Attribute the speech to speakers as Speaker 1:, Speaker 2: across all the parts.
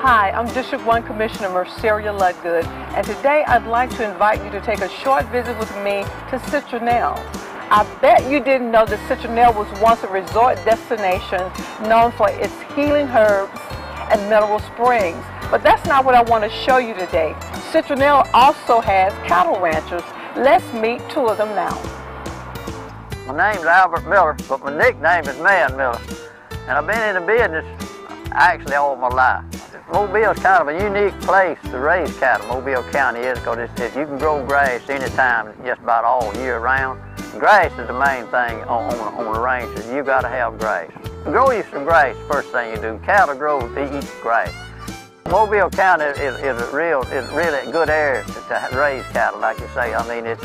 Speaker 1: Hi, I'm District 1 Commissioner Merceria Ludgood, and today I'd like to invite you to take a short visit with me to Citronelle. I bet you didn't know that Citronelle was once a resort destination known for its healing herbs and mineral springs, but that's not what I want to show you today. Citronelle also has cattle ranchers. Let's meet two of them now.
Speaker 2: My name's Albert Miller, but my nickname is Man Miller, and I've been in the business actually all my life. Mobile's kind of a unique place to raise cattle. Mobile County is, because you can grow grass anytime, just about all year round. Grass is the main thing on the range. You got to have grass. Grow you some grass, first thing you do. Cattle grow to eat grass. Mobile County is really a good area to raise cattle, like you say. I mean,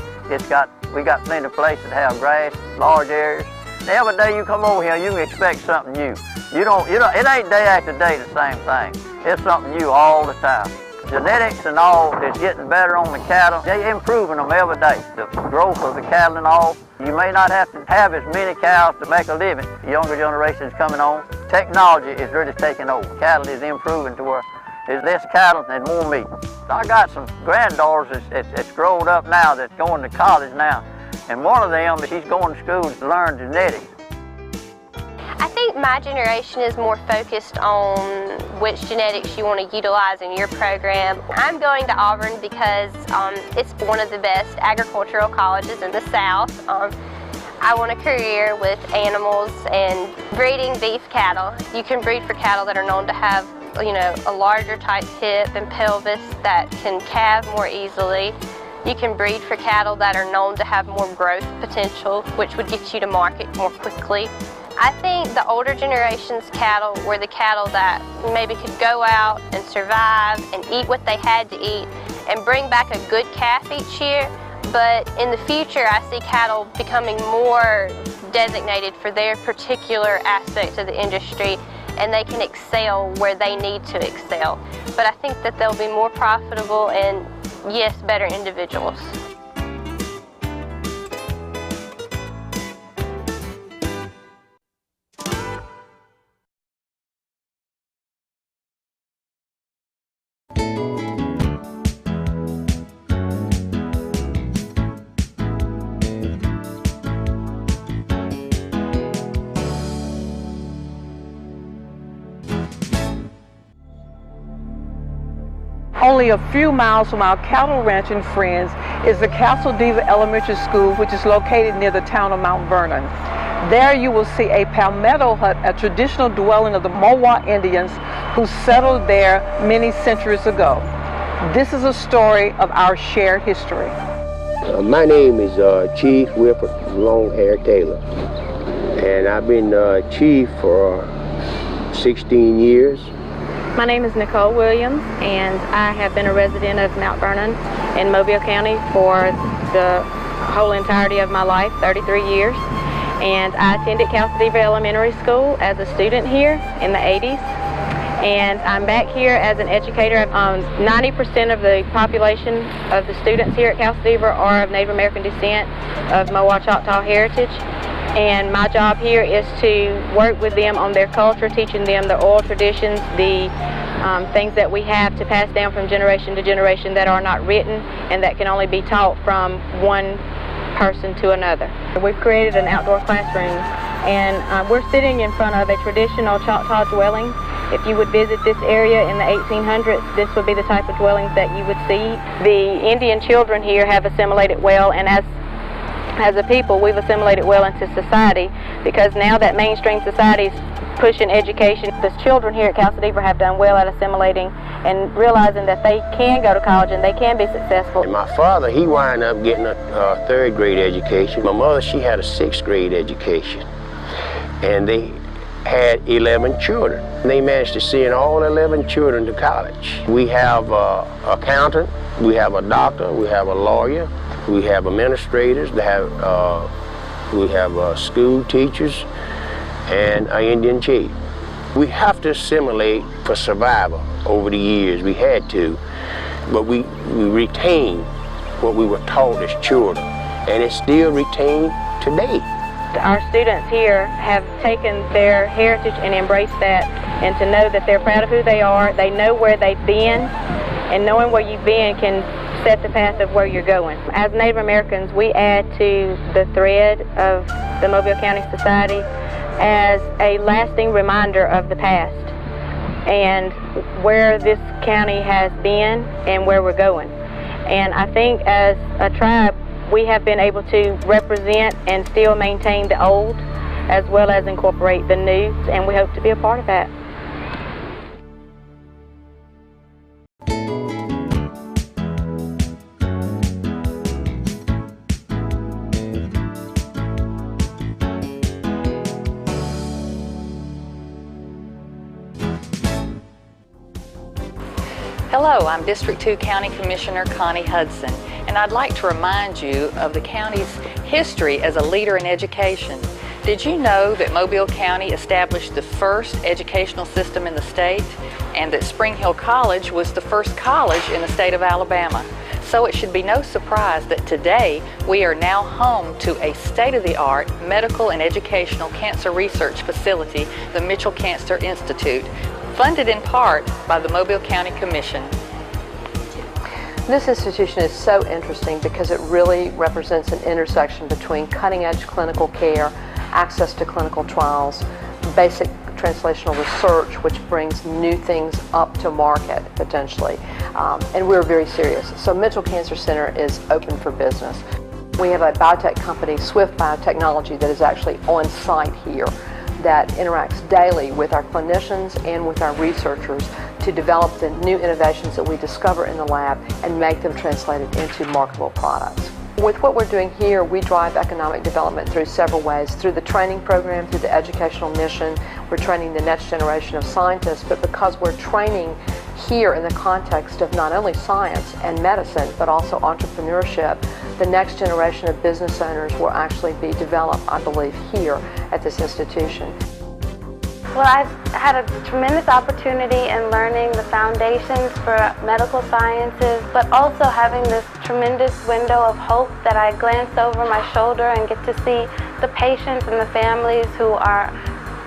Speaker 2: we got plenty of places to have grass, large areas. Every day you come over here, you can expect something new. It ain't day after day the same thing. It's something new all the time. Genetics and all is getting better on the cattle. They're improving them every day. The growth of the cattle and all. You may not have to have as many cows to make a living. The younger generation is coming on. Technology is really taking over. Cattle is improving to where there's less cattle and more meat. I got some granddaughters that's grown up now, that's going to college now. And one of them, she's going to school to learn genetics.
Speaker 3: I think my generation is more focused on which genetics you want to utilize in your program. I'm going to Auburn because it's one of the best agricultural colleges in the South. I want a career with animals and breeding beef cattle. You can breed for cattle that are known to have, a larger type hip and pelvis that can calve more easily. You can breed for cattle that are known to have more growth potential, which would get you to market more quickly. I think the older generation's cattle were the cattle that maybe could go out and survive and eat what they had to eat and bring back a good calf each year. But in the future, I see cattle becoming more designated for their particular aspect of the industry, and they can excel where they need to excel. But I think that they'll be more profitable and, yes, better individuals.
Speaker 1: Only a few miles from our cattle ranching friends is the Castle Diva Elementary School, which is located near the town of Mount Vernon. There you will see a palmetto hut, a traditional dwelling of the Mowa Indians who settled there many centuries ago. This is a story of our shared history.
Speaker 4: My name is Chief Wilford Longhair Taylor, and I've been chief for 16 years.
Speaker 5: My name is Nicole Williams, and I have been a resident of Mount Vernon in Mobile County for the whole entirety of my life, 33 years. And I attended Diva Elementary School as a student here in the 80s. And I'm back here as an educator. 90% of the population of the students here at Diva are of Native American descent, of Mowa Choctaw heritage. And my job here is to work with them on their culture, teaching them the oral traditions, the things that we have to pass down from generation to generation that are not written and that can only be taught from one person to another. We've created an outdoor classroom, and we're sitting in front of a traditional Choctaw dwelling. If you would visit this area in the 1800s, this would be the type of dwellings that you would see. The Indian children here have assimilated well, and as a people, we've assimilated well into society, because now that mainstream society is pushing education, the children here at Diva have done well at assimilating and realizing that they can go to college and they can be successful.
Speaker 4: And my father, he wound up getting a third grade education. My mother, she had a 6th grade education. And they had 11 children. They managed to send all 11 children to college. We have an accountant, we have a doctor, we have a lawyer, we have administrators, we have school teachers, and an Indian chief. We have to assimilate for survival over the years. We had to, but we retained what we were taught as children, and it's still retained today.
Speaker 5: our students here have taken their heritage and embraced that, and to know that they're proud of who they are, they know where they've been, and knowing where you've been can set the path of where you're going. As Native Americans, we add to the thread of the Mobile County Society as a lasting reminder of the past and where this county has been and where we're going. And I think as a tribe, we have been able to represent and still maintain the old as well as incorporate the new, and we hope to be a part of that.
Speaker 6: Hello, I'm District 2 County Commissioner Connie Hudson, and I'd like to remind you of the county's history as a leader in education. Did you know that Mobile County established the first educational system in the state, and that Spring Hill College was the first college in the state of Alabama? So it should be no surprise that today we are now home to a state-of-the-art medical and educational cancer research facility, the Mitchell Cancer Institute, funded in part by the Mobile County Commission.
Speaker 1: This institution is so interesting because it really represents an intersection between cutting-edge clinical care, access to clinical trials, basic translational research, which brings new things up to market potentially, and we're very serious. So Mitchell Cancer Center is open for business. We have a biotech company, Swift Biotechnology, that is actually on site here, that interacts daily with our clinicians and with our researchers to develop the new innovations that we discover in the lab and make them translated into marketable products. With what we're doing here, we drive economic development through several ways. Through the training program, through the educational mission, we're training the next generation of scientists, but because we're training here in the context of not only science and medicine, but also entrepreneurship, the next generation of business owners will actually be developed, I believe, here at this institution.
Speaker 7: Well, I've had a tremendous opportunity in learning the foundations for medical sciences, but also having this tremendous window of hope that I glance over my shoulder and get to see the patients and the families who are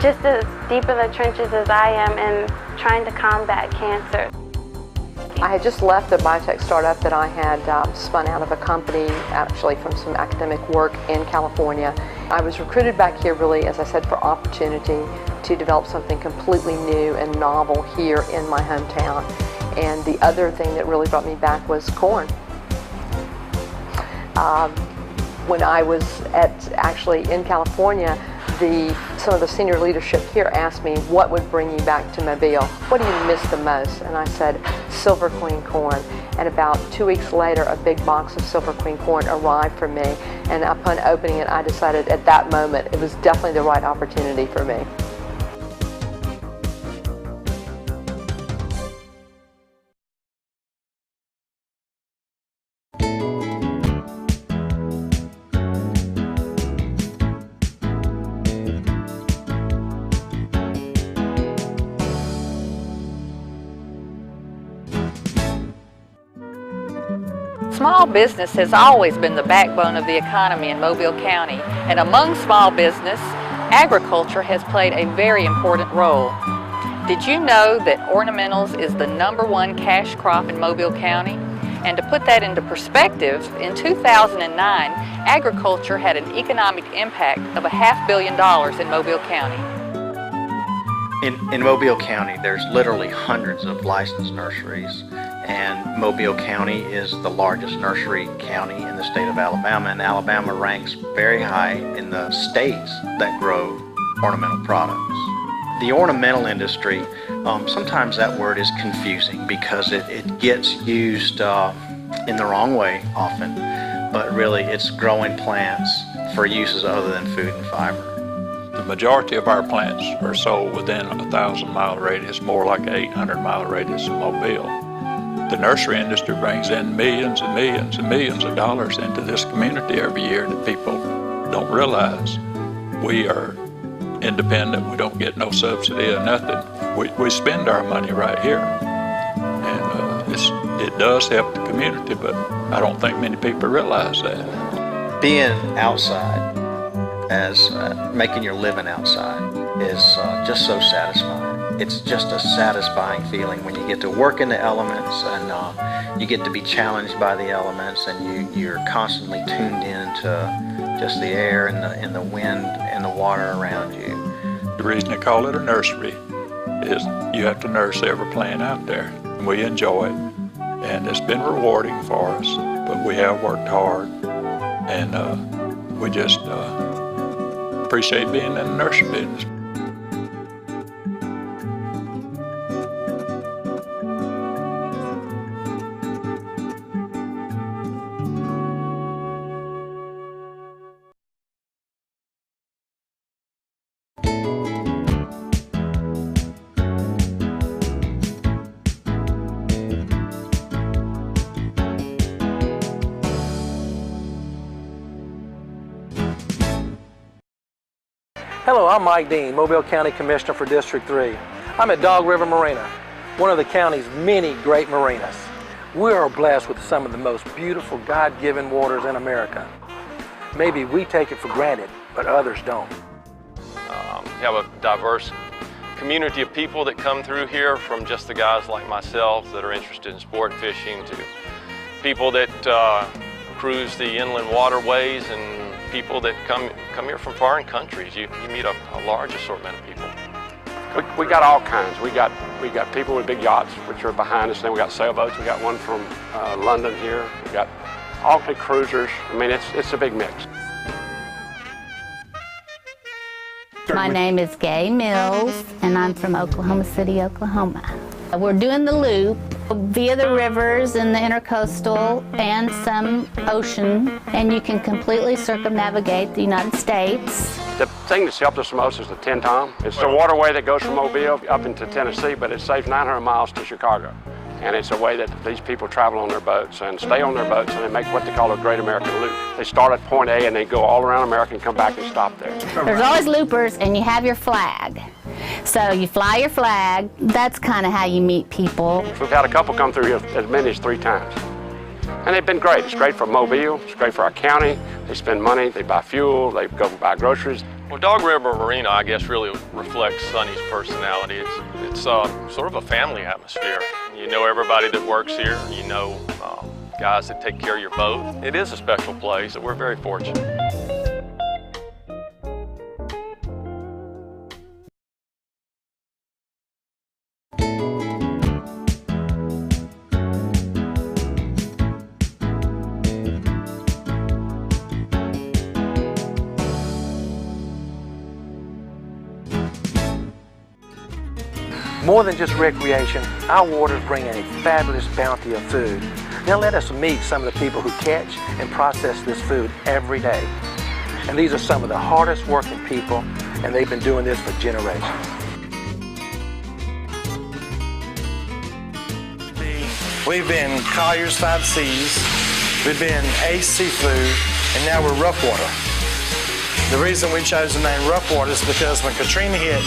Speaker 7: just as deep in the trenches as I am in trying to combat cancer.
Speaker 1: I had just left the biotech startup that I had spun out of a company, actually from some academic work in California. I was recruited back here really, as I said, for opportunity to develop something completely new and novel here in my hometown. And the other thing that really brought me back was corn. When I was actually in California, some of the senior leadership here asked me, what would bring you back to Mobile? What do you miss the most? And I said, Silver Queen corn. And about 2 weeks later, a big box of Silver Queen corn arrived for me. And upon opening it, I decided at that moment it was definitely the right opportunity for me.
Speaker 6: Small business has always been the backbone of the economy in Mobile County, and among small business, agriculture has played a very important role. Did you know that ornamentals is the #1 cash crop in Mobile County? And to put that into perspective, in 2009, agriculture had an economic impact of $500 million in Mobile County.
Speaker 8: In Mobile County, there's literally hundreds of licensed nurseries, and Mobile County is the largest nursery county in the state of Alabama, and Alabama ranks very high in the states that grow ornamental products. The ornamental industry, sometimes that word is confusing because it gets used in the wrong way often, but really it's growing plants for uses other than food and fiber.
Speaker 9: The majority of our plants are sold within a 1,000-mile radius, more like an 800-mile radius of Mobile. The nursery industry brings in millions and millions and millions of dollars into this community every year that people don't realize. We are independent. We don't get no subsidy or nothing. We spend our money right here. And it does help the community, but I don't think many people realize that.
Speaker 8: Being outside as making your living outside is just so satisfying. It's just a satisfying feeling when you get to work in the elements and you get to be challenged by the elements, and you're constantly tuned in to just the air and the wind and the water around you.
Speaker 9: The reason they call it a nursery is you have to nurse every plant out there. And we enjoy it, and it's been rewarding for us, but we have worked hard, and we just appreciate being in the nursery business.
Speaker 10: Hello, I'm Mike Dean, Mobile County Commissioner for District 3. I'm at Dog River Marina, one of the county's many great marinas. We are blessed with some of the most beautiful God-given waters in America. Maybe we take it for granted, but others don't.
Speaker 11: We have a diverse community of people that come through here, from just the guys like myself that are interested in sport fishing to people that cruise the inland waterways, and people that come here from foreign countries. You meet a large assortment of people.
Speaker 12: We got all kinds. We got people with big yachts, which are behind us. Then we got sailboats. We got one from London here. We got all big cruisers. I mean, it's a big mix.
Speaker 13: My name is Gaye Mills, and I'm from Oklahoma City, Oklahoma. We're doing the loop via the rivers and the intercoastal and some ocean, and you can completely circumnavigate the United States.
Speaker 12: The thing that's helped us the most is the 10-tom. It's the waterway that goes from Mobile up into Tennessee, but it saves 900 miles to Chicago. And it's a way that these people travel on their boats and stay on their boats, and they make what they call a Great American Loop. They start at point A and they go all around America and come back and stop there.
Speaker 13: There's always loopers, and you have your flag. So you fly your flag. That's kind of how you meet people.
Speaker 12: We've had a couple come through here as many as 3 times. And they've been great. It's great for Mobile, it's great for our county. They spend money, they buy fuel, they go buy groceries.
Speaker 11: Well, Dog River Marina, I guess, really reflects Sonny's personality. It's sort of a family atmosphere. You know everybody that works here. You know guys that take care of your boat. It is a special place, and we're very fortunate.
Speaker 10: More than just recreation, our waters bring in a fabulous bounty of food. Now let us meet some of the people who catch and process this food every day. And these are some of the hardest working people, and they've been doing this for generations.
Speaker 14: We've been Collier's 5 Seas, we've been Ace Seafood, and now we're Rough Water. The reason we chose the name Rough Water is because when Katrina hit,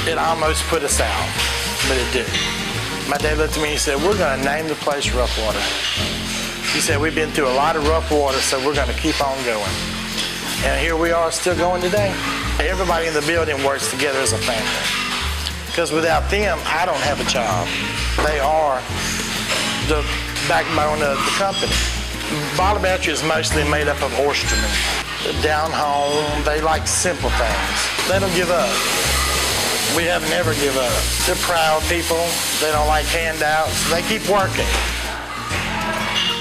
Speaker 14: it almost put us out, but it didn't. My dad looked at me and he said, we're going to name the place Rough Water. He said, we've been through a lot of rough water, so we're going to keep on going. And here we are still going today. Everybody in the building works together as a family. Because without them, I don't have a job. They are the backbone of the company. Bottle Battery is mostly made up of oystermen. They're down home, they like simple things. They don't give up. We have never give up. They're proud people. They don't like handouts. They keep working.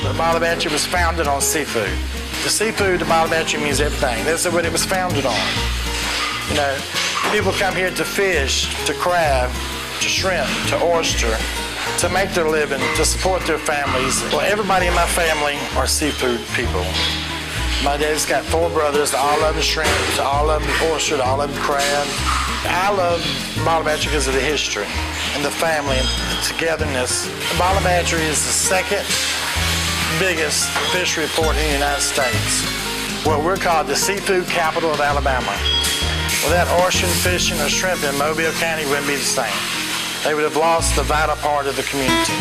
Speaker 14: The Bottle Battery was founded on seafood. The seafood, the Bottle Battery means everything. That's what it was founded on. You know, people come here to fish, to crab, to shrimp, to oyster, to make their living, to support their families. Well, everybody in my family are seafood people. My dad's got 4 brothers, all of them shrimp, all of them oyster, all of them crab. I love Bottle Battery because of the history and the family and the togetherness. Bottle Battery is the 2nd biggest fishery port in the United States. Well, we're called the seafood capital of Alabama. Without ocean fishing or shrimp in Mobile County, it wouldn't be the same. They would have lost the vital part of the community.